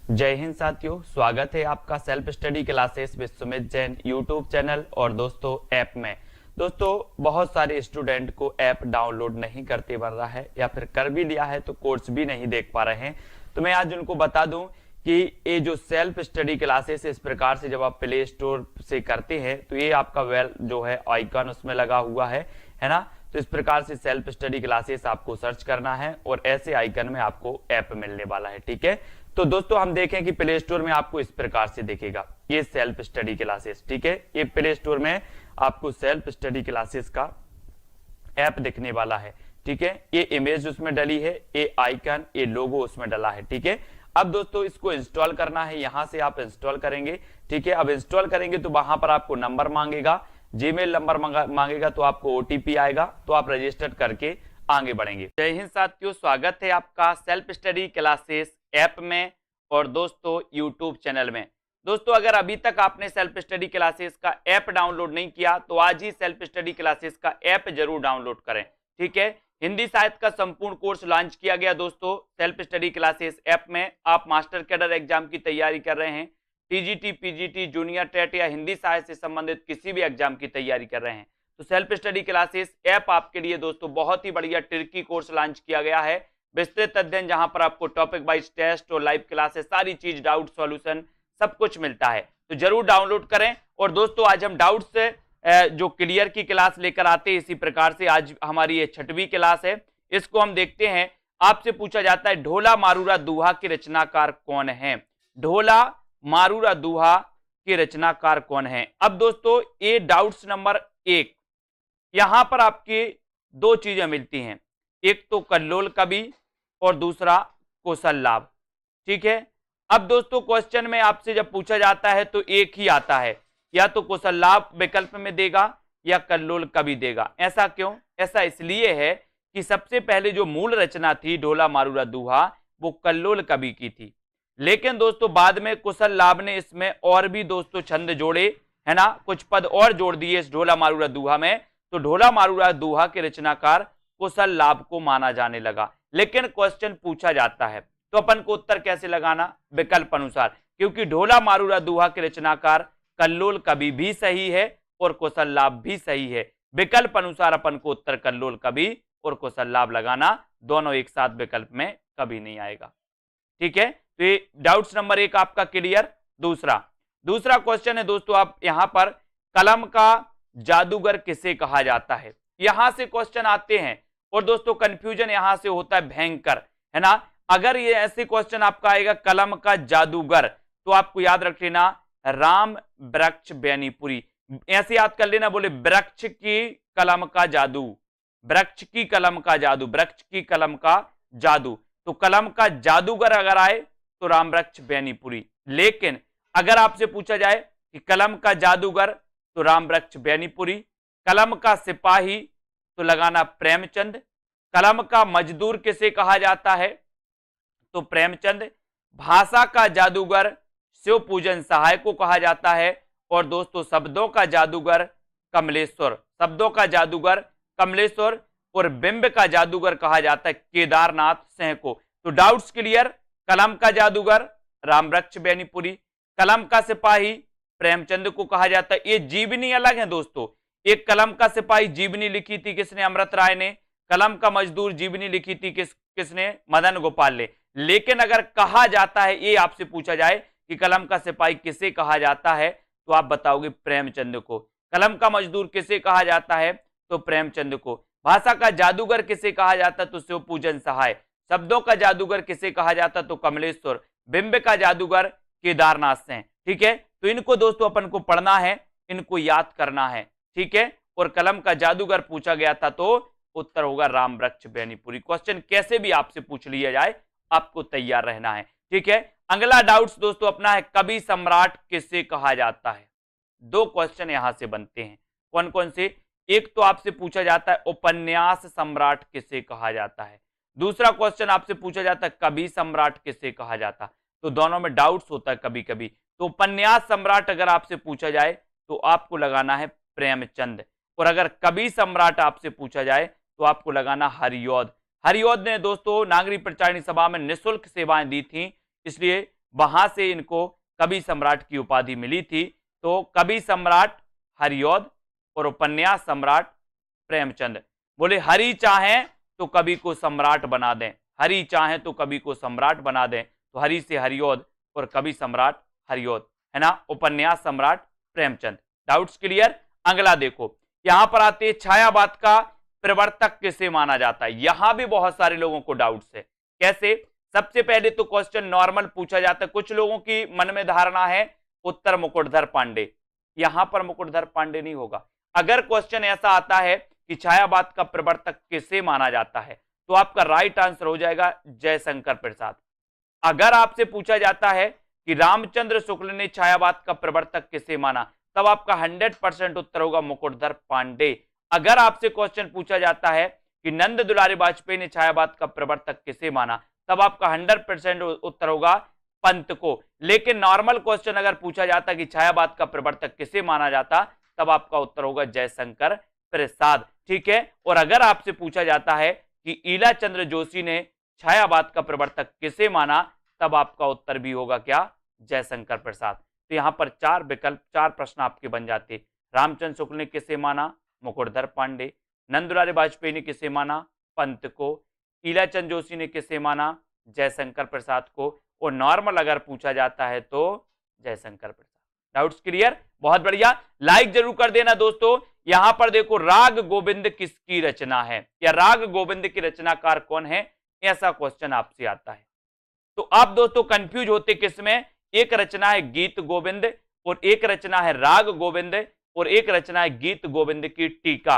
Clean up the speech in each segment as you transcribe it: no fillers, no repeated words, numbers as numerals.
जय हिंद साथियों, स्वागत है आपका self study classes with Sumit Jain YouTube channel और दोस्तों ऐप में। दोस्तों बहुत सारे स्टूडेंट को ऐप डाउनलोड नहीं करते बन रहा है या फिर कर भी लिया है तो कोर्स भी नहीं देख पा रहे हैं। तो मैं आज उनको बता दूं कि ये जो सेल्फ स्टडी क्लासेस इस प्रकार से जब आप प्ले स्टोर से करते हैं तो ये आपका वेल जो है आइकन उसमें लगा हुआ है ना। तो इस प्रकार से सेल्फ स्टडी क्लासेस आपको सर्च करना है और ऐसे आइकन में आपको ऐप मिलने वाला है। ठीक है, तो दोस्तों हम देखें कि प्ले स्टोर में आपको इस प्रकार से दिखेगा ये सेल्फ स्टडी क्लासेस। ठीक है, ये प्ले स्टोर में आपको सेल्फ स्टडी क्लासेस का ऐप दिखने वाला है। ठीक है, ये इमेज उसमें डली है, ये आइकन, ये लोगो उसमें डला है। ठीक है, अब दोस्तों इसको इंस्टॉल करना है, यहां से आप इंस्टॉल करेंगे। ठीक है, अब इंस्टॉल करेंगे तो वहां पर आपको नंबर मांगेगा, जीमेल नंबर मांगेगा, तो आपको ओटीपी आएगा, तो आप रजिस्टर करके आगे बढ़ेंगे। जय हिंद साथियों, स्वागत है आपका सेल्फ स्टडी क्लासेस ऐप में और दोस्तों यूट्यूब चैनल में। दोस्तों अगर अभी तक आपने सेल्फ स्टडी क्लासेस का ऐप डाउनलोड नहीं किया तो आज ही सेल्फ स्टडी क्लासेस का ऐप जरूर डाउनलोड करें। ठीक है, हिंदी साहित्य का संपूर्ण कोर्स लॉन्च किया गया दोस्तों सेल्फ स्टडी क्लासेस ऐप में। आप मास्टर कैडर एग्जाम की तैयारी कर रहे हैं, टीजीटी, पीजीटी, जूनियर टेट या हिंदी साहित्य से संबंधित किसी भी एग्जाम की तैयारी कर रहे हैं तो सेल्फ स्टडी क्लासेस ऐप आपके लिए दोस्तों बहुत ही बढ़िया ट्रिकी कोर्स लॉन्च किया गया है। विस्तृत अध्ययन जहां पर आपको टॉपिक वाइज टेस्ट और लाइव क्लासेस सारी चीज, डाउट सॉल्यूशन सब कुछ मिलता है, तो जरूर डाउनलोड करें। और दोस्तों आज हम डाउट से जो क्लियर की क्लास लेकर आते हैं, इसी प्रकार से आज हमारी ये 6वीं क्लास है। इसको हम देखते हैं। आपसे पूछा जाता है ढोला मारूरा दोहा के रचनाकार कौन है। ढोला मारूरा दोहा के रचनाकार कौन है। अब दोस्तों ये डाउट्स नंबर 1, यहां पर आपकी दो चीजें मिलती हैं, एक तो कल्लोल कवि और दूसरा कौशल लाभ। ठीक है, अब दोस्तों क्वेश्चन में आपसे जब पूछा जाता है तो एक ही आता है, या तो कौशल लाभ विकल्प में देगा या कल्लोल कवि देगा। ऐसा क्यों? ऐसा इसलिए है कि सबसे पहले जो मूल रचना थी ढोला मारूरा दोहा वो कल्लोल कवि की थी, लेकिन दोस्तों बाद में कौशल लाभ ने इसमें और भी दोस्तों छंद जोड़े, है ना, कुछ पद और जोड़ दिए इस ढोला मारूरा दोहा में, तो ढोला मारूरा दोहा के रचनाकार कौशल लाभ को माना जाने लगा। लेकिन क्वेश्चन पूछा जाता है तो अपन को उत्तर कैसे लगाना? विकल्प अनुसार, क्योंकि ढोला मारूरा दोहा के रचनाकार कल्लोल कवि भी सही है और कौशल लाभ भी सही है। विकल्प अनुसार अपन को उत्तर कल्लोल कवि और कौशल लाभ लगाना, दोनों एक साथ विकल्प में कभी नहीं आएगा। ठीक है, तो ये डाउट्स नंबर 1 आपका क्लियर। दूसरा क्वेश्चन है दोस्तों, आप यहां पर कलम का जादूगर किसे कहा जाता है, यहां से क्वेश्चन आते हैं और दोस्तों कंफ्यूजन यहां से होता है भयंकर, है ना। अगर ये ऐसे क्वेश्चन आपका आएगा कलम का जादूगर तो आपको याद रख लेना राम वृक्ष बेनीपुरी, ऐसे याद कर लेना, बोले वृक्ष की कलम का जादू, वृक्ष की कलम का जादू, वृक्ष की कलम का जादू, तो कलम का जादूगर अगर आए तो राम वृक्ष बेनीपुरी। लेकिन अगर आपसे पूछा जाए कि कलम का जादूगर तो राम वृक्ष बेनीपुरी, कलम का सिपाही तो लगाना प्रेमचंद, कलम का मजदूर किसे कहा जाता है तो प्रेमचंद, भाषा का जादूगर शिव पूजन सहाय को कहा जाता है, और दोस्तों शब्दों का जादूगर कमलेश्वर, शब्दों का जादूगर कमलेश्वर, और बिंब का जादूगर कहा जाता है केदारनाथ सिंह को। तो डाउट्स क्लियर, कलम का जादूगर रामवृक्ष बेनीपुरी, कलम का सिपाही प्रेमचंद को कहा जाता है। ये जीवनी अलग है दोस्तों, एक कलम का सिपाही जीवनी लिखी थी किसने? अमृत राय ने। कलम का मजदूर जीवनी लिखी थी किसने? मदन गोपाल ने। लेकिन अगर कहा जाता है, ये आपसे पूछा जाए कि कलम का सिपाही किसे कहा जाता है तो आप बताओगे प्रेमचंद को। कलम का मजदूर किसे कहा जाता है तो प्रेमचंद को। भाषा का जादूगर किसे कहा जाता तो शिव पूजन सहाय, शब्दों का जादूगर किसे कहा जाता तो कमलेश्वर, बिंब का जादूगर केदारनाथ सिंह। ठीक है, तो इनको दोस्तों अपन को पढ़ना है, इनको याद करना है। ठीक है, और कलम का जादूगर पूछा गया था तो उत्तर होगा राम वृक्ष बेनीपुरी। क्वेश्चन कैसे भी आपसे पूछ लिया जाए आपको तैयार रहना है। ठीक है, अगला डाउट्स दोस्तों अपना है कवि सम्राट किसे कहा जाता है। दो क्वेश्चन यहां से बनते हैं, कौन कौन से? एक तो आपसे पूछा जाता है उपन्यास सम्राट किसे कहा जाता है, दूसरा क्वेश्चन आपसे पूछा जाता है कवि सम्राट किसे कहा जाता। तो दोनों में डाउट्स होता है कभी कभी। तो उपन्यास सम्राट अगर आपसे पूछा जाए तो आपको लगाना है प्रेमचंद, और अगर कवि सम्राट आपसे पूछा जाए तो आपको लगाना हरिऔध। हरिऔध ने दोस्तों नागरिक प्रचारिणी सभा में निःशुल्क सेवाएं दी थी, इसलिए वहां से इनको कवि सम्राट की उपाधि मिली थी। तो कवि सम्राट हरिऔध और उपन्यास सम्राट प्रेमचंद। बोले हरि चाहें तो कवि को सम्राट बना दें, हरि चाहें तो कवि को सम्राट बना दें, तो हरि से हरिऔध और कवि सम्राट हरिऔध, है ना, उपन्यास सम्राट प्रेमचंद। Doubts clear? अगला देखो, यहां पर आते हैं छायावाद का प्रवर्तक किसे माना जाता है। यहां भी बहुत सारे लोगों को डाउट्स है। कैसे? सबसे पहले तो क्वेश्चन नॉर्मल पूछा जाता है। कुछ लोगों की मन में धारणा है उत्तर मुकुटधर पांडे, यहां पर मुकुटधर पांडे नहीं होगा। अगर क्वेश्चन ऐसा आता है कि छायावाद का प्रवर्तक किसे माना जाता है, तो आपका राइट आंसर हो जाएगा जयशंकर प्रसाद। अगर आपसे पूछा जाता है कि रामचंद्र शुक्ल ने छायावाद का प्रवर्तक किसे माना, तब आपका 100% उत्तर होगा मुकुटधर पांडे। अगर आपसे क्वेश्चन पूछा जाता है कि नंद दुलारी वाजपेयी ने छायावाद का प्रवर्तक किसे माना, तब आपका 100% उत्तर होगा पंत को। लेकिन नॉर्मल क्वेश्चन अगर पूछा जाता कि छायावाद का प्रवर्तक किसे माना जाता, तब आपका उत्तर होगा जयशंकर प्रसाद। ठीक है। और अगर आपसे पूछा जाता है कि ईला चंद्र जोशी ने छायावाद का प्रवर्तक किसे माना, तब आपका उत्तर भी होगा क्या? जयशंकर प्रसाद। तो यहां पर 4 विकल्प, 4 प्रश्न आपके बन जाते। रामचंद्र शुक्ल ने किसे माना? मुकुटधर पांडे। नंदुलारी वाजपेयी ने किसे माना? पंत को। ईलाचंद जोशी ने किसे माना? जयशंकर प्रसाद को। और नॉर्मल अगर पूछा जाता है तो जयशंकर प्रसाद। Doubts clear? बहुत बढ़िया, लाइक जरूर कर देना दोस्तों। यहां पर देखो, राग गोविंद किसकी रचना है, या राग गोविंद की रचनाकार कौन है, ऐसा क्वेश्चन आपसे आता है। तो आप दोस्तों कंफ्यूज होते किसमें? एक रचना है गीत गोविंद, और एक रचना है राग गोविंद, और एक रचना है गीत गोविंद की टीका,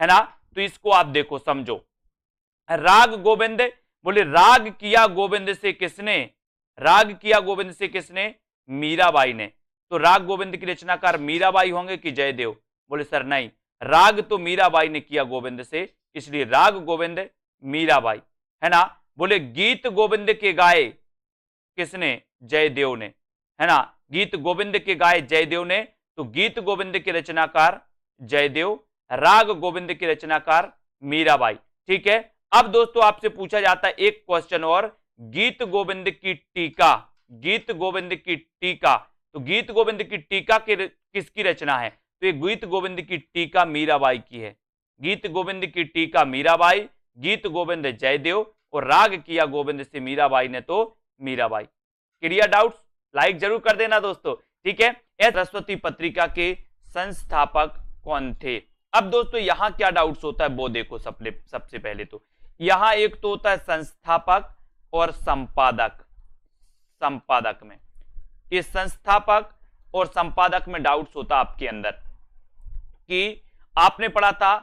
है ना। तो इसको आप देखो, समझो। राग गोविंद, बोले राग किया गोविंद से किसने? राग किया गोविंद से किसने? मीराबाई ने। तो राग गोविंद की रचनाकार मीराबाई होंगे कि जयदेव? बोले सर नहीं, राग तो मीराबाई ने किया गोविंद से, इसलिए राग गोविंद मीराबाई, है ना। बोले गीत गोविंद के गाए किसने? जयदेव ने, है ना। गीत गोविंद के गाए जयदेव ने, तो गीत गोविंद के रचनाकार जयदेव, राग गोविंद के रचनाकार मीराबाई। ठीक है। अब दोस्तों आपसे पूछा जाता है एक क्वेश्चन और, गीत गोविंद की टीका, गीत गोविंद की टीका, तो गीत गोविंद की टीका किसकी रचना है? तो ये गीत गोविंद की टीका मीराबाई की है। गीत गोविंद की टीका मीराबाई, गीत गोविंद जयदेव, और राग किया गोविंद से मीराबाई ने, तो मीराबाई। Clear doubts? लाइक जरूर कर देना दोस्तों। ठीक है। सरस्वती पत्रिका के संस्थापक कौन थे? अब दोस्तों यहां क्या डाउट्स होता है वो देखो। सबसे पहले तो यहां एक तो होता है संस्थापक और संपादक। संपादक में, इस संस्थापक और संपादक में डाउट्स होता आपके अंदर कि आपने पढ़ा था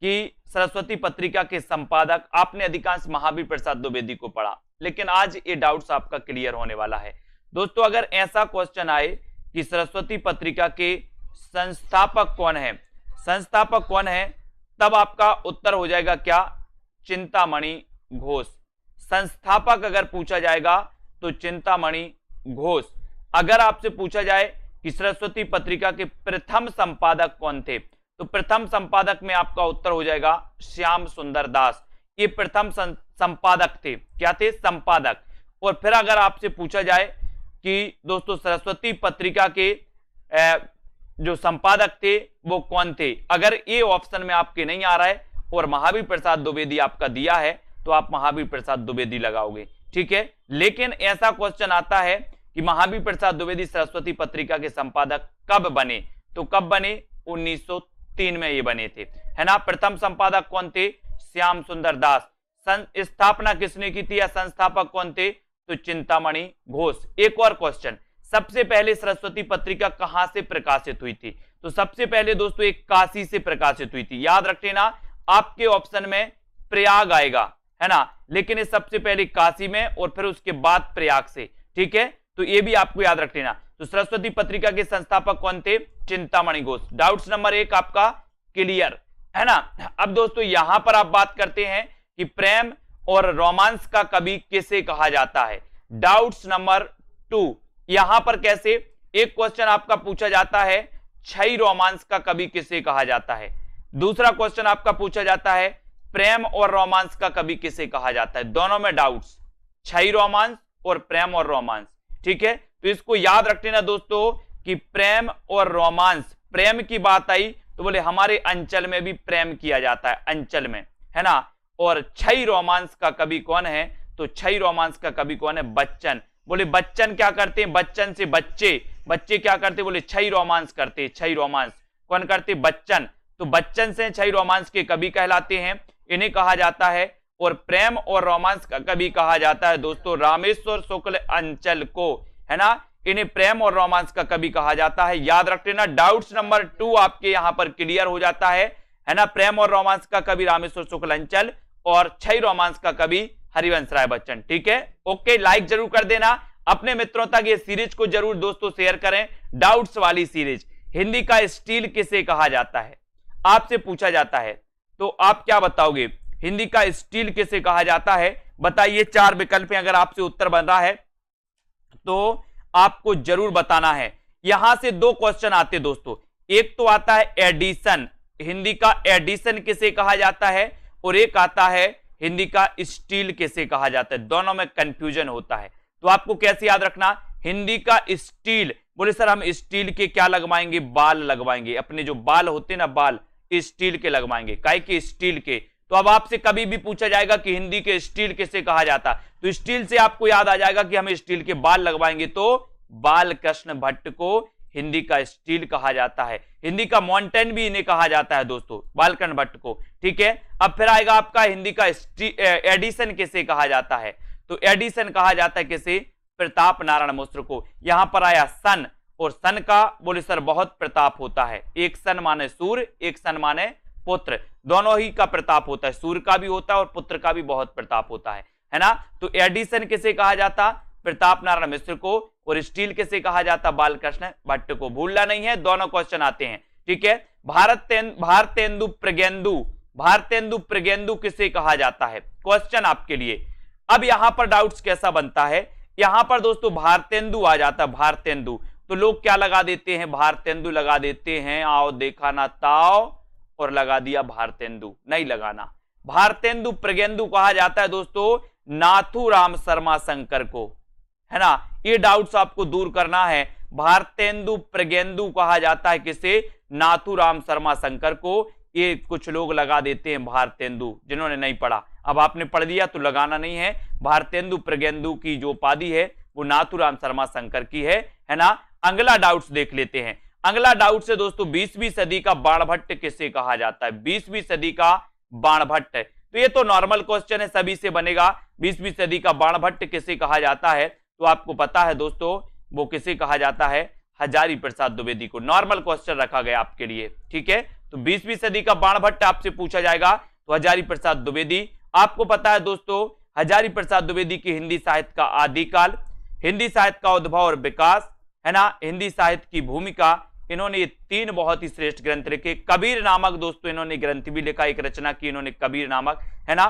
कि सरस्वती पत्रिका के संपादक आपने अधिकांश महावीर प्रसाद द्विवेदी को पढ़ा, लेकिन आज ये डाउट्स आपका क्लियर होने वाला है दोस्तों। अगर ऐसा क्वेश्चन आए कि सरस्वती पत्रिका के संस्थापक कौन है, संस्थापक कौन है, तब आपका उत्तर हो जाएगा क्या? चिंतामणि घोष। संस्थापक अगर पूछा जाएगा तो चिंतामणि घोष। अगर आपसे पूछा जाए कि सरस्वती पत्रिका के प्रथम संपादक कौन थे, तो प्रथम संपादक में आपका उत्तर हो जाएगा श्याम सुंदर दास। ये प्रथम संपादक थे। क्या थे? संपादक। और फिर अगर आपसे पूछा जाए कि दोस्तों सरस्वती पत्रिका के जो संपादक थे वो कौन थे, अगर ये ऑप्शन में आपके नहीं आ रहा है और महावीर प्रसाद द्विवेदी आपका दिया है, तो आप महावीर प्रसाद द्विवेदी लगाओगे। ठीक है। लेकिन ऐसा क्वेश्चन आता है कि महावीर प्रसाद द्विवेदी सरस्वती पत्रिका के संपादक कब बने, तो कब बने? 1903 में ये बने थे, है ना। प्रथम संपादक कौन थे? श्याम सुंदर दास। स्थापना किसने की थी या संस्थापक कौन थे? तो चिंतामणि घोष। एक और क्वेश्चन, सबसे पहले सरस्वती पत्रिका कहां से प्रकाशित हुई थी? तो सबसे पहले दोस्तों एक काशी से प्रकाशित हुई थी। याद रख लेना, आपके ऑप्शन में प्रयाग आएगा, है ना, लेकिन ये सबसे पहले काशी में और फिर उसके बाद प्रयाग से। ठीक है। तो ये भी आपको याद रख लेना। तो सरस्वती पत्रिका के संस्थापक कौन थे? चिंतामणि घोष। डाउट्स नंबर 1 आपका क्लियर, है ना। अब दोस्तों यहां पर आप बात करते हैं कि प्रेम और रोमांस का कवि किसे कहा जाता है। डाउट्स नंबर 2, यहां पर कैसे? एक क्वेश्चन आपका पूछा जाता है छई रोमांस का कवि किसे कहा जाता है। दूसरा क्वेश्चन आपका पूछा जाता है प्रेम और रोमांस का कवि किसे कहा जाता है। दोनों में डाउट्स, छई रोमांस और प्रेम और रोमांस। ठीक है, तो इसको याद रख लेना दोस्तों कि प्रेम और रोमांस, प्रेम की बात आई तो बोले हमारे अंचल में भी प्रेम किया जाता है, अंचल में, है ना। और छई रोमांस का कवि कौन है, तो छई रोमांस का कवि कौन है, बच्चन। बोले बच्चन क्या करते हैं, बच्चन से बच्चे, बच्चे क्या करते, बोले छई रोमांस करते, छई रोमांस कौन करते, बच्चन। तो बच्चन से छई रोमांस के कवि कहलाते हैं, इन्हें कहा जाता है। और प्रेम और रोमांस का कवि कहा जाता है दोस्तों रामेश्वर शुक्ल अंचल को, है ना। इन्हें प्रेम और रोमांस का कवि कहा जाता है, याद रख लेना। डाउट्स नंबर 2 आपके यहां पर क्लियर हो जाता है ना। प्रेम और रोमांस का कवि रामेश्वर शुक्ल अंचल और छई रोमांस का कवि हरिवंश राय बच्चन, ठीक है। ओके, लाइक जरूर कर देना, अपने मित्रों तक ये सीरीज को जरूर दोस्तों शेयर करें। डाउट्स वाली सीरीज, हिंदी का स्टील किसे कहा जाता है, आपसे पूछा जाता है, तो आप क्या बताओगे, हिंदी का स्टील किसे कहा जाता है, बताइए। 4 विकल्प हैं, अगर आपसे उत्तर बन रहा है तो आपको जरूर बताना है। यहां से 2 क्वेश्चन आते दोस्तों, एक तो आता है एडिशन, हिंदी का एडिशन किसे कहा जाता है, और एक आता है हिंदी का स्टील किसे कहा जाता है, दोनों में कंफ्यूजन होता है। तो आपको कैसे याद रखना, हिंदी का स्टील, बोले सर हम स्टील के क्या लगवाएंगे, बाल लगवाएंगे, अपने जो बाल होते ना बाल स्टील के लगवाएंगे, काहे के, स्टील के। तो अब आपसे कभी भी पूछा जाएगा कि हिंदी के स्टील किसे कहा जाता, तो स्टील से आपको याद आ जाएगा कि हम स्टील के बाल लगवाएंगे, तो बाल कृष्ण भट्ट को हिंदी का स्टील कहा जाता है। हिंदी का माउंटेन भी इन्हें कहा जाता है दोस्तों, बालकृष्ण भट्ट को, ठीक है। अब फिर आएगा आपका हिंदी का एडिशन किसे कहा जाता है, तो एडिशन कहा जाता है किसे, प्रताप नारायण मिश्र को। यहां पर आया सन, और सन का बोले सर बहुत प्रताप होता है, एक सन माने सूर्य, एक सन माने पुत्र, दोनों ही का प्रताप होता है, सूर्य का भी होता है और पुत्र का भी बहुत प्रताप होता है ना। तो एडिशन किसे कहा जाता, प्रताप नारायण मिश्र को, और स्टील किसे कहा जाता, बालकृष्ण भट्ट को। भूलना नहीं है, दोनों क्वेश्चन आते हैं, ठीक है। भारतेंदु प्रगेंदु, भारतेंदु प्रगेंदु किसे कहा जाता है, क्वेश्चन आपके लिए। अब यहां पर डाउट्स कैसा बनता है, यहां पर दोस्तों भारतेंदु आ जाता है, भारतेंदु, तो लोग क्या लगा देते हैं, भारतेंदु लगा देते हैं, आओ देखा ना ताओ, और लगा दिया भारतेंदु, नहीं लगाना। भारतेंदु प्रगेंदु कहा जाता है दोस्तों नाथूराम शर्मा शंकर को, है ना। ये डाउट्स आपको दूर करना है, भारतेंदु प्रगेंदु कहा जाता है किसे, नाथूराम शर्मा शंकर को। ये कुछ लोग लगा देते हैं भारतेंदु, जिन्होंने नहीं पढ़ा, अब आपने पढ़ दिया तो लगाना नहीं है। भारतेंदु प्रगेंदु की जो उपाधि है वो नाथूराम शर्मा शंकर की है ना। अगला डाउट्स देख लेते हैं, अगला डाउट है दोस्तों 20वीं सदी का बाणभट्ट किसे कहा जाता है, 20वीं सदी का बाणभट्ट। तो ये तो नॉर्मल क्वेश्चन है, सभी से बनेगा, 20वीं सदी का बाणभट्ट किसे कहा जाता है, तो आपको पता है दोस्तों वो किसे कहा जाता है, हजारी प्रसाद द्विवेदी को। नॉर्मल क्वेश्चन रखा गया आपके लिए, ठीक है। तो 20वीं सदी का बाणभट्ट आपसे पूछा जाएगा तो हजारी प्रसाद द्विवेदी। आपको पता है दोस्तों हजारी प्रसाद द्विवेदी की हिंदी साहित्य का आदिकाल, हिंदी साहित्य का उद्भव और विकास, है ना, हिंदी साहित्य की भूमिका, इन्होंने ये 3 बहुत ही श्रेष्ठ ग्रंथ लिखे। कबीर नामक दोस्तों इन्होंने ग्रंथ भी लिखा, एक रचना की इन्होंने कबीर नामक, है ना।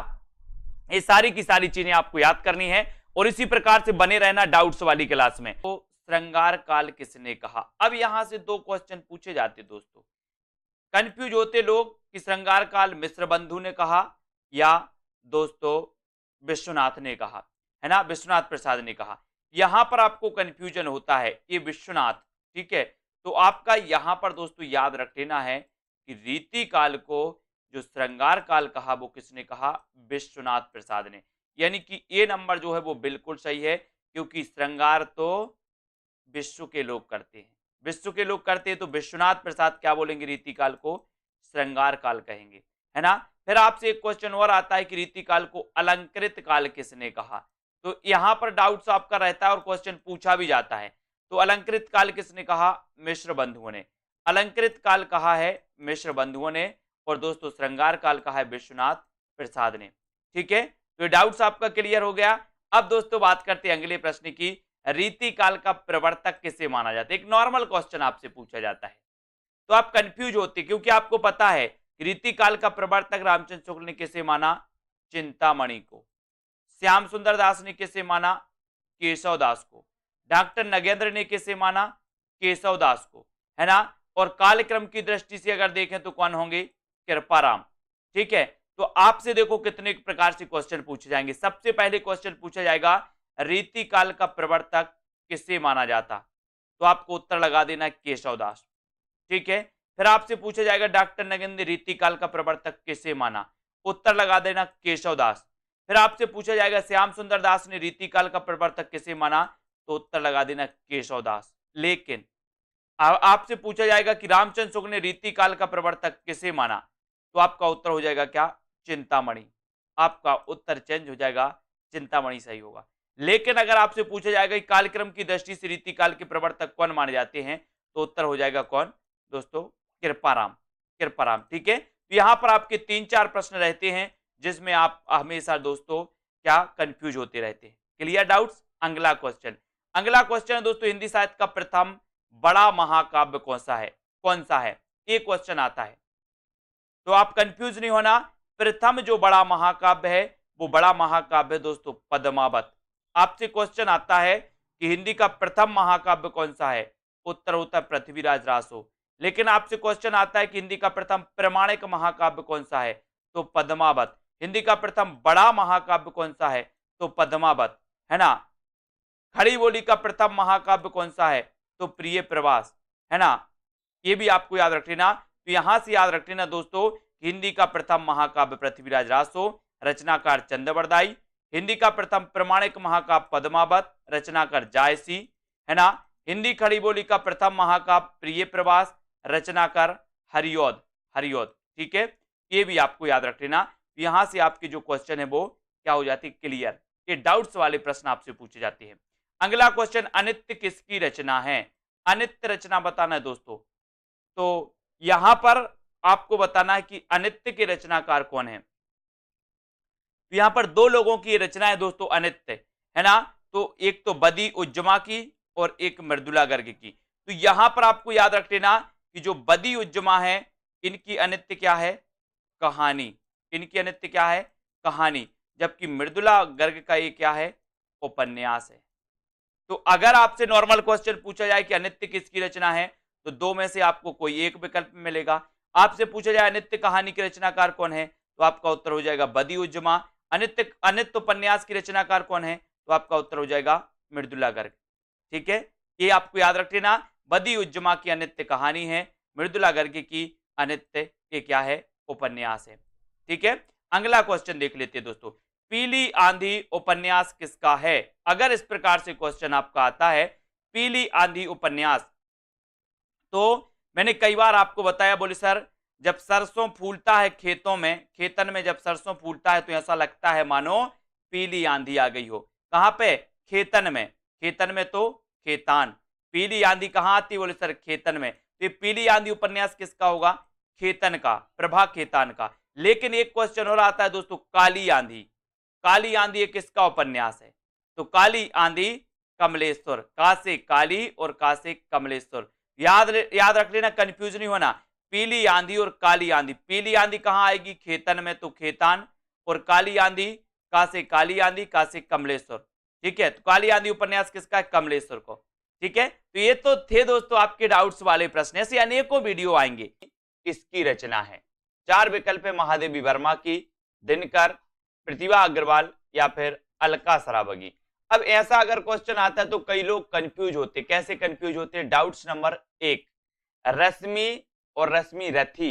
ये सारी की सारी चीजें आपको याद करनी है और इसी प्रकार से बने रहना डाउट्स वाली क्लास में। तो श्रृंगार काल किसने कहा, अब यहां से 2 क्वेश्चन पूछे जाते दोस्तों, कंफ्यूज होते लोग कि श्रृंगार काल मिश्र बंधु ने कहा या दोस्तों विश्वनाथ ने कहा, है ना, विश्वनाथ प्रसाद ने कहा। यहां पर आपको कंफ्यूजन होता है, ये विश्वनाथ, ठीक है। तो आपका यहां पर दोस्तों याद रख लेना है कि रीति काल को जो श्रृंगार काल कहा वो किसने कहा, विश्वनाथ प्रसाद ने। यानी कि ये नंबर जो है वो बिल्कुल सही है, क्योंकि श्रृंगार तो विश्व के लोग करते हैं, विश्व के लोग करते हैं, तो विश्वनाथ प्रसाद क्या बोलेंगे, रीति काल को श्रृंगार काल कहेंगे, है ना। फिर आपसे एक क्वेश्चन और आता है कि रीति काल को अलंकृत काल किसने कहा, तो यहां पर डाउट्स आपका रहता है और क्वेश्चन पूछा भी जाता है। तो अलंकृत काल किसने कहा, मिश्र बंधुओं ने, अलंकृत काल कहा है मिश्र बंधुओं ने, और दोस्तों श्रृंगार काल कहा है विश्वनाथ प्रसाद ने, ठीक है। तो डाउट्स आपका क्लियर हो गया। अब दोस्तों बात करते हैं अगले प्रश्न की, रीति काल का प्रवर्तक किसे माना जाता है। एक नॉर्मल क्वेश्चन आपसे पूछा जाता है तो आप कंफ्यूज होते, क्योंकि आपको पता है रीति काल का प्रवर्तक रामचंद्र शुक्ल ने किसे माना, चिंतामणि को। श्याम सुंदर दास ने किसे माना, केशव दास को। डॉक्टर नगेंद्र ने किसे माना, केशव दास को, है ना। और कालक्रम की दृष्टि से अगर देखें तो कौन होंगे, कृपाराम, ठीक है। तो आपसे देखो कितने प्रकार से क्वेश्चन पूछे जाएंगे। सबसे पहले क्वेश्चन पूछा जाएगा रीति काल का प्रवर्तक किसे माना जाता, तो आपको उत्तर लगा देना केशवदास। ठीक है, फिर आपसे पूछा जाएगा डॉक्टर नगिन ने रीतिकाल का प्रवर्तक किसे माना, उत्तर लगा देना केशवदास। फिर आपसे पूछा जाएगा श्याम सुंदर दास ने रीतिकाल का प्रवर्तक किसे माना, तो उत्तर लगा देना केशवदास। लेकिन आपसे पूछा जाएगा कि रामचंद्र शुक्ल ने रीतिकाल का प्रवर्तक किसे माना, तो आपका उत्तर हो जाएगा क्या, चिंतामणि। आपका उत्तर चेंज हो जाएगा, चिंतामणि सही होगा। लेकिन अगर आपसे पूछा जाएगा कि कालक्रम की दृष्टि से रीतिकाल के प्रवर्तक कौन माने जाते हैं, तो उत्तर हो जाएगा कौन दोस्तों, कृपाराम। कृपाराम। ठीक है, तो यहां पर आपके 3-4 प्रश्न रहते हैं जिसमें आप हमेशा दोस्तों क्या कंफ्यूज होते रहते हैं। Clear doubts. अगला क्वेश्चन, अगला क्वेश्चन है दोस्तों, हिंदी साहित्य का प्रथम बड़ा महाकाव्य कौन सा है, कौन सा है, ये क्वेश्चन आता है। तो आप कंफ्यूज नहीं होना, प्रथम जो बड़ा महाकाव्य है वो बड़ा महाकाव्य दोस्तों पद्मावत। आपसे क्वेश्चन आता है कि हिंदी का प्रथम महाकाव्य कौन सा है, उत्तर होता है पृथ्वीराज रासो। लेकिन आपसे क्वेश्चन आता है कि हिंदी का प्रथम प्रमाणिक महाकाव्य कौन सा है, तो पद्मावत। हिंदी का प्रथम बड़ा महाकाव्य कौन सा है, तो पद्मावत, है ना। खड़ी बोली का प्रथम महाकाव्य कौन सा है, तो प्रिय प्रवास, है ना। ये भी आपको याद रख लेना। तो यहां से याद रख लेना दोस्तों, हिंदी का प्रथम महाकाव्य पृथ्वीराज रासो, रचनाकार चंद्रवरदाई। हिंदी का प्रथम प्रमाणिक महाकाव्य पद्मावत, रचनाकार जायसी, है ना। हिंदी खड़ी बोली का प्रथम महाकाव्य प्रिय प्रवास, रचनाकार हरिऔध। हरिऔध। ठीक है, ये भी आपको याद रख लेना। यहां से आपके जो क्वेश्चन है वो क्या हो जाती है, क्लियर। ये डाउट्स वाले प्रश्न आपसे पूछे जाते हैं। अगला क्वेश्चन, अनित्य किसकी रचना है, अनित्य रचना बताना है दोस्तों। तो यहां पर आपको बताना है कि अनित्य के रचनाकार कौन है। तो यहां पर दो लोगों की रचना है दोस्तों अनित्य, है ना। तो एक तो बदी उज्जमा की और एक मृदुला गर्ग की। तो यहां पर आपको याद रख लेना कि जो बदी उज्जमा है इनकी अनित्य क्या है, कहानी। इनकी अनित्य क्या है, कहानी। जबकि मृदुला गर्ग का ये क्या है, उपन्यास है। तो अगर आपसे नॉर्मल क्वेश्चन पूछा जाए कि अनित्य किसकी रचना है, तो दो में से आपको कोई एक विकल्प मिलेगा। आपसे पूछा जाए अनित्य कहानी के रचनाकार कौन है, तो आपका उत्तर हो जाएगा बदी उज्जमा। अनित्य अनित्य उपन्यास की रचनाकार कौन है, तो आपका उत्तर हो जाएगा मृदुला गर्ग। ठीक है, ये आपको याद रख लेना। बदी उज्जमा की अनित्य कहानी है, मृदुला गर्ग की अनित्य ये क्या है, उपन्यास है। ठीक है, अगला क्वेश्चन देख लेते हैं दोस्तों, पीली आंधी उपन्यास किसका है। अगर इस प्रकार से क्वेश्चन आपका आता है पीली आंधी उपन्यास, तो मैंने कई बार आपको बताया, बोले सर जब सरसों फूलता है खेतों में, खेतन में जब सरसों फूलता है तो ऐसा लगता है मानो पीली आंधी आ गई हो। कहां पे, खेतन में। खेतन में तो खेतान, पीली आंधी कहां आती, बोले सर खेतन में। तो ये पीली आंधी उपन्यास किसका होगा, खेतन का, प्रभा खेतान का। लेकिन एक क्वेश्चन और आता है दोस्तों, काली आंधी। काली आंधी ये किसका उपन्यास है, तो काली आंधी कमलेश्वर। का से काली और का से कमलेश्वर। याद रख लेना, कंफ्यूज नहीं होना। पीली आंधी और काली आंधी, पीली आंधी कहां आएगी, खेतन में तो खेतान, और काली आंधी का से काली आंधी, का से कमलेश्वर। ठीक है, तो काली आंधी उपन्यास किसका है, कमलेश्वर को। ठीक है, तो ये तो थे दोस्तों आपके डाउट्स वाले प्रश्न। ऐसे अनेकों वीडियो आएंगे। इसकी रचना है, 4 विकल्प है, महादेवी वर्मा की, दिनकर, प्रतिभा अग्रवाल या फिर अलका सराबगी। अब ऐसा अगर क्वेश्चन आता है तो कई लोग कंफ्यूज होते, कैसे कंफ्यूज होते हैं। डाउट्स नंबर 1, रश्मि और रश्मि रथी,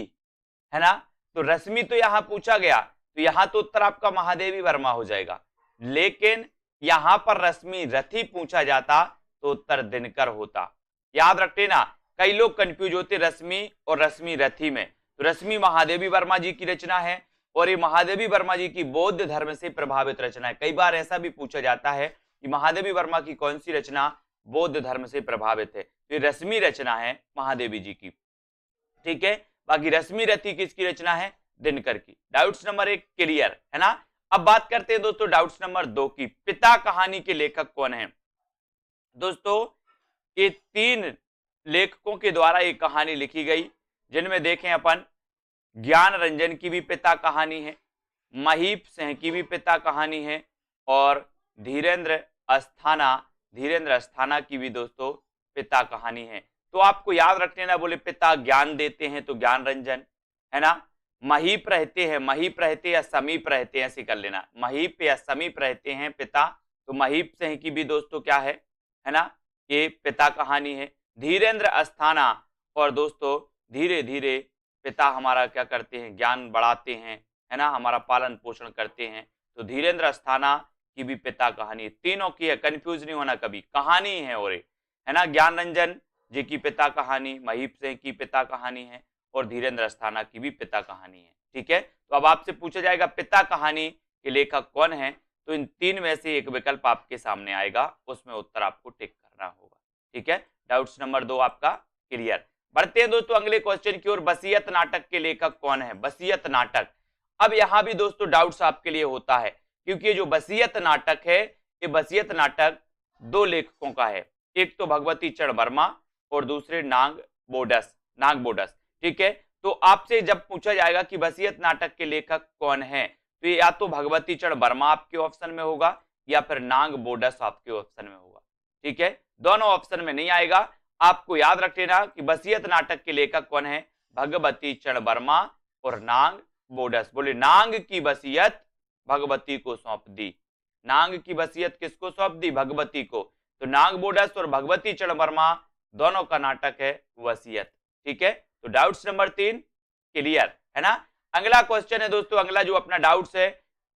है ना। तो रश्मि तो यहां पूछा गया, तो यहां तो उत्तर आपका महादेवी वर्मा हो जाएगा। लेकिन यहां पर रश्मि रथी पूछा जाता तो उत्तर दिनकर होता। याद रख लेना, कई लोग कंफ्यूज होते रश्मि और रश्मि रथी में। तो रश्मि महादेवी वर्मा जी की रचना है और ये महादेवी वर्मा जी की बौद्ध धर्म से प्रभावित रचना है। कई बार ऐसा भी पूछा जाता है कि महादेवी वर्मा की कौन सी रचना बौद्ध धर्म से प्रभावित है, तो ये रश्मि रचना है महादेवी जी की। ठीक है, बाकी रश्मि रथी किसकी रचना है, दिनकर की। डाउट्स नंबर 1 क्लियर है ना। अब बात करते हैं दोस्तों डाउट्स नंबर 2 की, पिता कहानी के लेखक कौन है। दोस्तों ये 3 लेखकों के द्वारा एक कहानी लिखी गई, जिनमें देखें अपन ज्ञान रंजन की भी पिता कहानी है, महीप सिंह की भी पिता कहानी है, और धीरेन्द्र अस्थाना की भी दोस्तों पिता कहानी है। तो आपको याद रख लेना, बोले पिता ज्ञान देते हैं तो ज्ञान रंजन, है ना। महीप रहते या समीप रहते हैं, ऐसे कर लेना, महीप या समीप रहते हैं पिता, तो महीप सिंह की भी दोस्तों क्या है ना, ये पिता कहानी है। धीरेन्द्र अस्थाना, और दोस्तों धीरे धीरे पिता हमारा क्या करते हैं, ज्ञान बढ़ाते हैं, है ना, हमारा पालन पोषण करते हैं। तो धीरेन्द्र अस्थाना की भी पिता कहानी, तीनों की है, कंफ्यूज नहीं होना कभी, कहानी है और है ना। ज्ञान रंजन जी की पिता कहानी, महीप सिंह की पिता कहानी है, और धीरेन्द्र अस्थाना की भी पिता कहानी है। ठीक है, तो अब आपसे पूछा जाएगा पिता कहानी के लेखक कौन है, तो इन तीन में से एक विकल्प आपके सामने आएगा, उसमें उत्तर आपको टिक करना होगा। ठीक है, डाउट्स नंबर 2 आपका क्लियर। बढ़ते हैं दोस्तों अगले क्वेश्चन की ओर। वसीयत नाटक के लेखक कौन है? वसीयत नाटक, अब यहां भी दोस्तों डाउट्स आपके लिए होता है, क्योंकि ये जो वसीयत नाटक है, ये वसीयत नाटक दो लेखकों का है, एक तो भगवती चरण वर्मा और दूसरे नाग बोडस। ठीक है, तो आपसे जब पूछा जाएगा कि वसीयत नाटक के लेखक कौन है, तो या तो भगवती चरण वर्मा आपके ऑप्शन में होगा या फिर नाग बोडस आपके ऑप्शन में होगा। ठीक है, दोनों ऑप्शन में नहीं आएगा। आपको याद रख लेना कि वसीयत नाटक के लेखक कौन है, भगवती चरण वर्मा और नाग बोडस। बोले नाग की वसीयत भगवती को सौंप दी, नाग की वसीयत किसको सौंप दी? भगवती को। तो नाग बोडस और भगवती चरण वर्मा दोनों का नाटक है वसीयत। ठीक है, तो डाउट्स नंबर 3 क्लियर है ना। अगला क्वेश्चन है दोस्तों, अगला जो अपना डाउट्स है,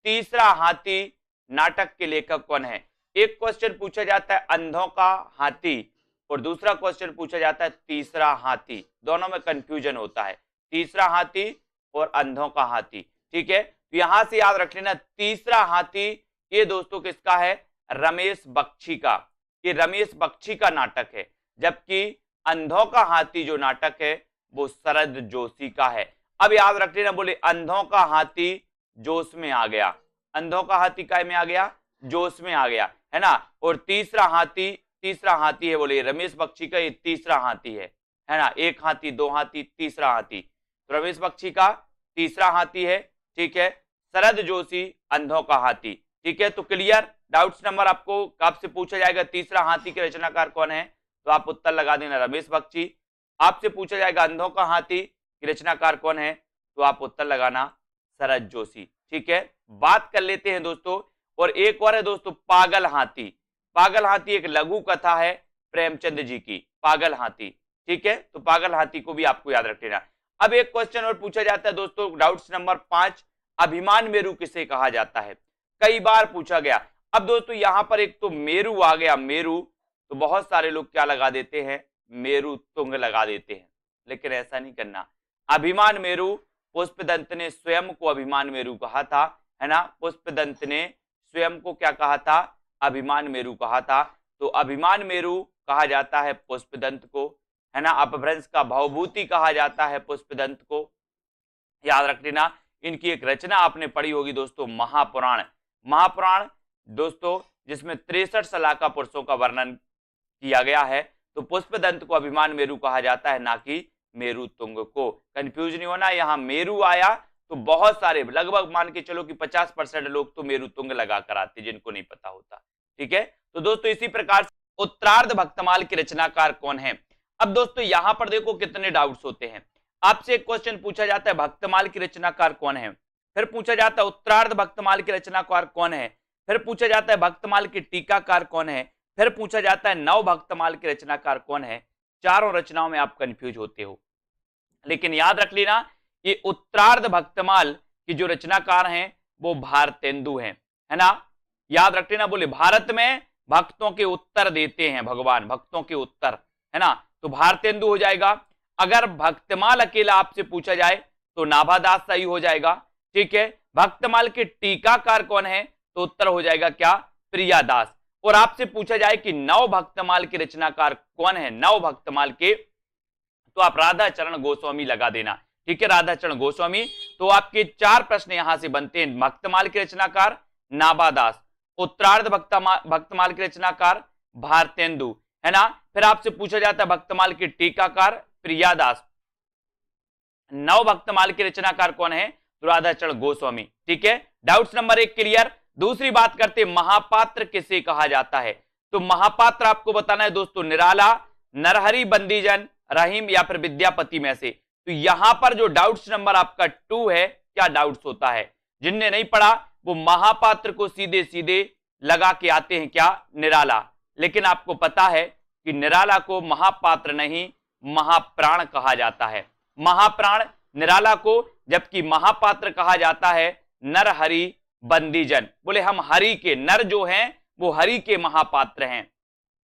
तीसरा हाथी नाटक के लेखक कौन है? एक क्वेश्चन पूछा जाता है अंधों का हाथी और दूसरा क्वेश्चन पूछा जाता है तीसरा हाथी, दोनों में कंफ्यूजन होता है, तीसरा हाथी और अंधों का हाथी। ठीक है, तो यहां से याद रख लेना तीसरा हाथी ये दोस्तों किसका है? रमेश बख्शी का, ये रमेश बख्शी का नाटक है, जबकि अंधों का हाथी जो नाटक है वो शरद जोशी का है। अब याद रख लेना, बोले अंधों का हाथी जोश में आ गया, अंधों का हाथी काय में आ गया? जोश में आ गया, है ना। और तीसरा हाथी है, बोले रमेश बख्शी का ये तीसरा हाथी है ना। एक हाथी, दो हाथी, तीसरा हाथी, तो रमेश बख्शी का तीसरा हाथी है। ठीक है, शरद जोशी अंधों का हाथी। ठीक है, तो क्लियर। डाउट्स नंबर आपसे पूछा जाएगा तीसरा हाथी के रचनाकार कौन है, तो आप उत्तर लगा देना रमेश बख्शी। आपसे पूछा जाएगा अंधों का हाथी की रचनाकार कौन है, तो आप उत्तर लगाना शरद जोशी। ठीक है, बात कर लेते हैं दोस्तों, और एक और है दोस्तों पागल हाथी। पागल हाथी एक लघु कथा है प्रेमचंद जी की, पागल हाथी। ठीक है, तो पागल हाथी को भी आपको याद रख लेना। अब एक क्वेश्चन और पूछा जाता है दोस्तों, डाउट्स नंबर 5, अभिमान मेरू किसे कहा जाता है? कई बार पूछा गया। अब दोस्तों यहां पर एक तो मेरू आ गया, मेरू, तो बहुत सारे लोग क्या लगा देते हैं? मेरू तुंग लगा देते हैं, लेकिन ऐसा नहीं करना। अभिमान मेरू, पुष्पदंत ने स्वयं को अभिमान मेरू कहा था, है ना। पुष्पदंत ने स्वयं को क्या कहा था? अभिमान मेरू कहा था। तो अभिमान मेरू कहा जाता है पुष्पदंत को, है ना। अपभ्रंश का भवभूति कहा जाता है पुष्पदंत को, याद रख लेना। इनकी एक रचना आपने पढ़ी होगी दोस्तों, महापुराण। महापुराण दोस्तों जिसमें 63 सलाका पुरुषों का वर्णन किया गया है, तो पुष्पदंत को अभिमान मेरू कहा जाता है, ना कि मेरू तुंग को। कंफ्यूज नहीं होना, यहाँ मेरू आया तो बहुत सारे, लगभग मान के चलो कि 50% लोग तो मेरू तुंग लगा कर आते, जिनको नहीं पता होता। ठीक है, तो दोस्तों इसी प्रकार से उत्तरार्ध भक्तमाल के रचनाकार कौन है? अब दोस्तों यहां पर देखो कितने डाउट्स होते हैं। आपसे एक क्वेश्चन पूछा जाता है भक्तमाल की रचनाकार कौन है, फिर पूछा जाता है उत्तरार्ध भक्तमाल के रचनाकार कौन है, फिर पूछा जाता है भक्तमाल के टीकाकार कौन है, फिर पूछा जाता है नव भक्तमाल के रचनाकार कौन है। चारों रचनाओं में आप कंफ्यूज होते हो, लेकिन याद रख लेना ये उत्तरार्ध भक्तमाल की जो रचनाकार हैं वो भारतेंदु हैं, है ना। याद रख लेना, बोले भारत में भक्तों के उत्तर देते हैं भगवान, भक्तों के उत्तर, है ना, तो भारतेंदु हो जाएगा। अगर भक्तमाल अकेला आपसे पूछा जाए तो नाभादास सही हो जाएगा। ठीक है, भक्तमाल के टीकाकार कौन है, तो उत्तर हो जाएगा क्या? प्रियादास। और आपसे पूछा जाए कि नव भक्तमाल के रचनाकार कौन है, नव भक्तमाल के, तो आप राधा चरण गोस्वामी लगा देना। ठीक है, राधा चरण गोस्वामी। तो आपके 4 प्रश्न यहां से बनते हैं। भक्तमाल के रचनाकार नाभादास, उत्तरार्ध भक्तमाल के रचनाकार भारतेंदु, है ना। फिर आपसे पूछा जाता है भक्तमाल के टीकाकार प्रियादास, नव भक्तमाल के रचनाकार कौन है, तो राधा चरण गोस्वामी। ठीक है, डाउट्स नंबर 1 क्लियर। दूसरी बात करते महापात्र किसे कहा जाता है, तो महापात्र आपको बताना है दोस्तों निराला, नरहरि बंदीजन, रहीम या फिर विद्यापति में से। तो यहां पर जो डाउट्स नंबर आपका 2 है, क्या डाउट्स होता है, जिनने नहीं पढ़ा वो महापात्र को सीधे सीधे लगा के आते हैं क्या? निराला। लेकिन आपको पता है कि निराला को महापात्र नहीं महाप्राण कहा जाता है। महाप्राण निराला को, जबकि महापात्र कहा जाता है नर हरि बंदीजन। बोले हम हरि के, नर जो हैं वो हरि के महापात्र हैं,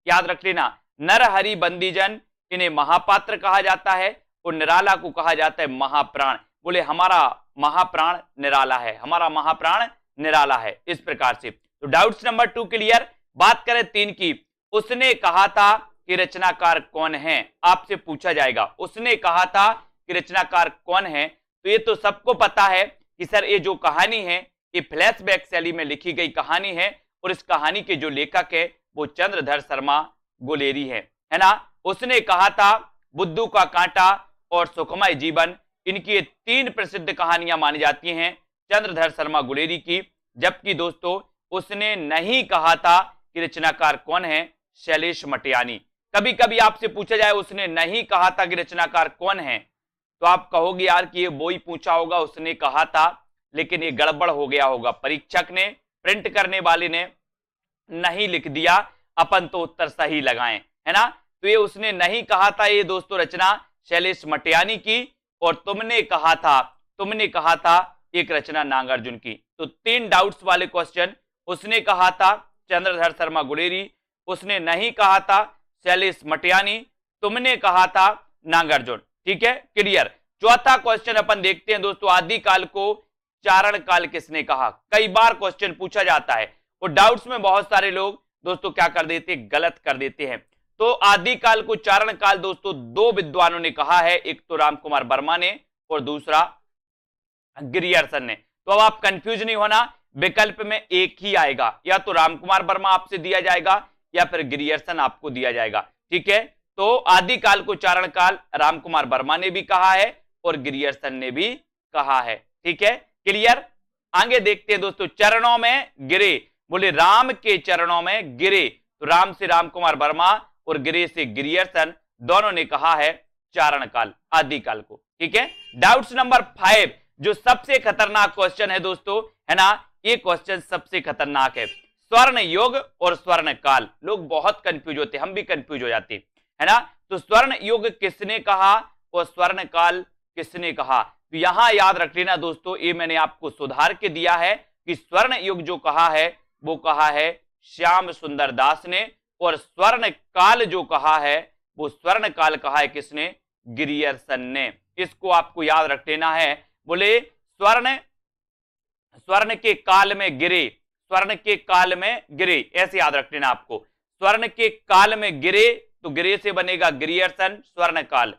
याद रख लेना। नर हरि बंदीजन इन्हें महापात्र कहा जाता है और निराला को कहा जाता है महाप्राण। बोले हमारा महाप्राण निराला है, हमारा महाप्राण निराला है। इस प्रकार से तो डाउट्स नंबर 2 क्लियर। बात करें 3 की, उसने कहा था कि रचनाकार कौन है, आपसे पूछा जाएगा उसने कहा था कि रचनाकार कौन है। तो ये तो सबको पता है कि सर ये जो कहानी है ये फ्लैशबैक शैली में लिखी गई कहानी है और इस कहानी के जो लेखक है वो चंद्रधर शर्मा गुलेरी है ना। उसने कहा था, बुद्धू का कांटा और सुखमय जीवन, इनकी 3 प्रसिद्ध कहानियां मानी जाती हैं चंद्रधर शर्मा गुलेरी की। जबकि दोस्तों उसने नहीं कहा था कि रचनाकार कौन है, शैलेश मटियानी। कभी कभी आपसे पूछा जाए उसने नहीं कहा था कि रचनाकार कौन है, तो आप कहोगे यार कि ये वो ही पूछा होगा, उसने कहा था लेकिन ये गड़बड़ हो गया होगा, परीक्षक ने, प्रिंट करने वाले ने नहीं लिख दिया, अपन तो उत्तर सही लगाएं, है ना। तो ये उसने नहीं कहा था, ये दोस्तों रचना शैलेश मटियानी की, और तुमने कहा था एक रचना नागार्जुन की। तो 3 डाउट्स वाले क्वेश्चन, उसने कहा था चंद्रधर शर्मा गुलेरी, उसने नहीं कहा था शैलेश मटियानी, तुमने कहा था नागार्जुन। ठीक है, क्लियर। चौथा क्वेश्चन अपन देखते हैं दोस्तों, आदिकाल को चारण काल किसने कहा। कई बार क्वेश्चन पूछा जाता है और डाउट्स में बहुत सारे लोग दोस्तों क्या कर देते हैं, गलत कर देते हैं। तो आदिकाल को चारण काल दोस्तों 2 विद्वानों ने कहा है, एक तो रामकुमार वर्मा ने और दूसरा गिरियर्सन ने। तो अब आप कंफ्यूज नहीं होना, विकल्प में एक ही आएगा, या तो रामकुमार वर्मा आपसे दिया जाएगा या फिर गिरियर्सन आपको दिया जाएगा। ठीक है, तो आदिकाल को चारण काल रामकुमार वर्मा ने भी कहा है और गिरियर्सन ने भी कहा है। ठीक है, क्लियर। आगे देखते हैं दोस्तों, चरणों में गिरे, बोले राम के चरणों में गिरे, तो राम से रामकुमार वर्मा और गिरे से गिरियर्सन, दोनों ने कहा है चारण काल, आदिकाल को। ठीक है, डाउट्स नंबर 5, जो सबसे खतरनाक क्वेश्चन है दोस्तों, है ना, ये क्वेश्चन सबसे खतरनाक है। स्वर्ण युग और स्वर्ण काल, लोग बहुत कंफ्यूज होते हैं, हम भी कंफ्यूज हो जाते हैं, है ना। तो स्वर्ण युग किसने कहा और स्वर्ण काल किसने कहा, तो यहां याद रख लेना दोस्तों, ये मैंने आपको सुधार के दिया है कि स्वर्ण युग जो कहा है वो कहा है श्याम सुंदर दास ने, और स्वर्ण काल जो कहा है वो स्वर्ण काल कहा है किसने, गिरियर्सन ने। इसको आपको याद रख लेना है। बोले स्वर्ण के काल में गिरे, स्वर्ण के काल में गिरे, ऐसे याद रख लेना आपको। स्वर्ण के काल में गिरे तो गिरे से बनेगा गिरियर्सन स्वर्ण काल,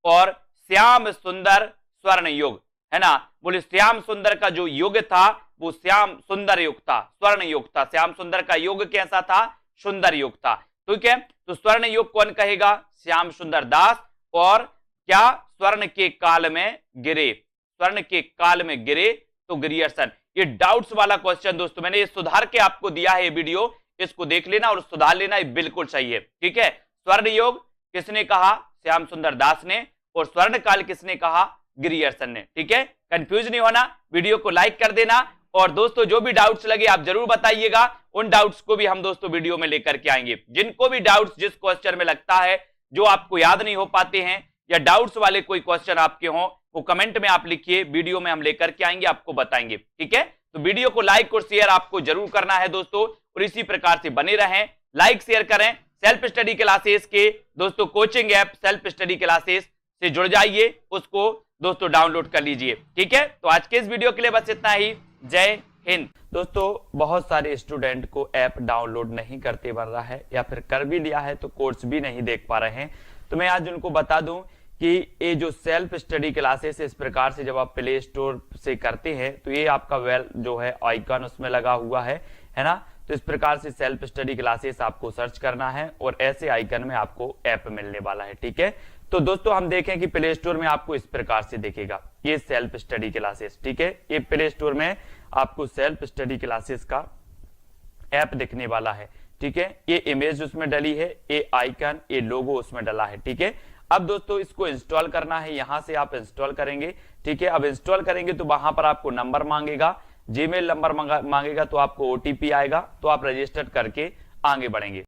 और श्याम सुंदर स्वर्ण युग, है ना। बोले श्याम सुंदर का जो युग था वो श्याम सुंदर युग था, स्वर्ण युग था। श्याम सुंदर का युग कैसा था, सुंदर युग था। ठीक है, तो स्वर्ण युग कौन कहेगा, श्याम सुंदर दास। और क्या, स्वर्ण के काल में गिरे, स्वर्ण के काल में गिरे तो गिरियर्सन। ये डाउट्स वाला क्वेश्चन दोस्तों मैंने ये सुधार के आपको दिया है, ये वीडियो इसको देख लेना और सुधार लेना, ये बिल्कुल सही है। ठीक है, स्वर्ण युग किसने कहा, श्याम सुंदर दास ने, और स्वर्ण काल किसने कहा, गिरियर्सन ने। ठीक है, कंफ्यूज नहीं होना, वीडियो को लाइक कर देना, और दोस्तों जो भी डाउट्स लगे आप जरूर बताइएगा, उन डाउट्स को भी हम दोस्तों वीडियो में लेकर के आएंगे। जिनको भी डाउट्स जिस क्वेश्चन में लगता है जो आपको याद नहीं हो पाते हैं, या डाउट्स वाले कोई क्वेश्चन आपके हों, वो कमेंट में आप लिखिए, वीडियो में हम लेकर के आएंगे, आपको बताएंगे। ठीक है, तो वीडियो को लाइक और शेयर आपको जरूर करना है दोस्तों, और इसी प्रकार से बने रहें, लाइक शेयर करें। सेल्फ स्टडी क्लासेस के दोस्तों coaching app self study classes से जुड़ जाइए, उसको दोस्तों डाउनलोड कर लीजिए। ठीक है, तो आज के इस वीडियो के लिए बस इतना ही। जय हिंद। दोस्तों बहुत सारे स्टूडेंट को ऐप डाउनलोड नहीं करते बन रहा है, या फिर कर भी लिया है तो कोर्स भी नहीं देख पा रहे हैं। तो मैं आज उनको बता दूं कि ये जो सेल्फ स्टडी क्लासेस इस प्रकार से जब आप प्ले स्टोर से करते हैं तो ये आपका वेल जो है आइकन उसमें लगा हुआ है ना। तो इस प्रकार से सेल्फ स्टडी क्लासेस आपको सर्च करना है और ऐसे आइकन में आपको ऐप मिलने वाला है। ठीक है, तो दोस्तों हम देखें कि प्ले स्टोर में आपको इस प्रकार से दिखेगा ये सेल्फ स्टडी क्लासेस। ठीक है, ये प्ले स्टोर में आपको सेल्फ स्टडी क्लासेस का ऐप दिखने वाला है। ठीक है, ये इमेज उसमें डली है, ये आइकन, ये लोगो उसमें डला है। ठीक है, अब दोस्तों इसको इंस्टॉल करना है, यहां से आप इंस्टॉल करेंगे। ठीक है, अब इंस्टॉल करेंगे तो वहां पर आपको नंबर मांगेगा, जीमेल नंबर मांगेगा, तो आपको ओटीपी आएगा, तो आप रजिस्टर करके आगे बढ़ेंगे।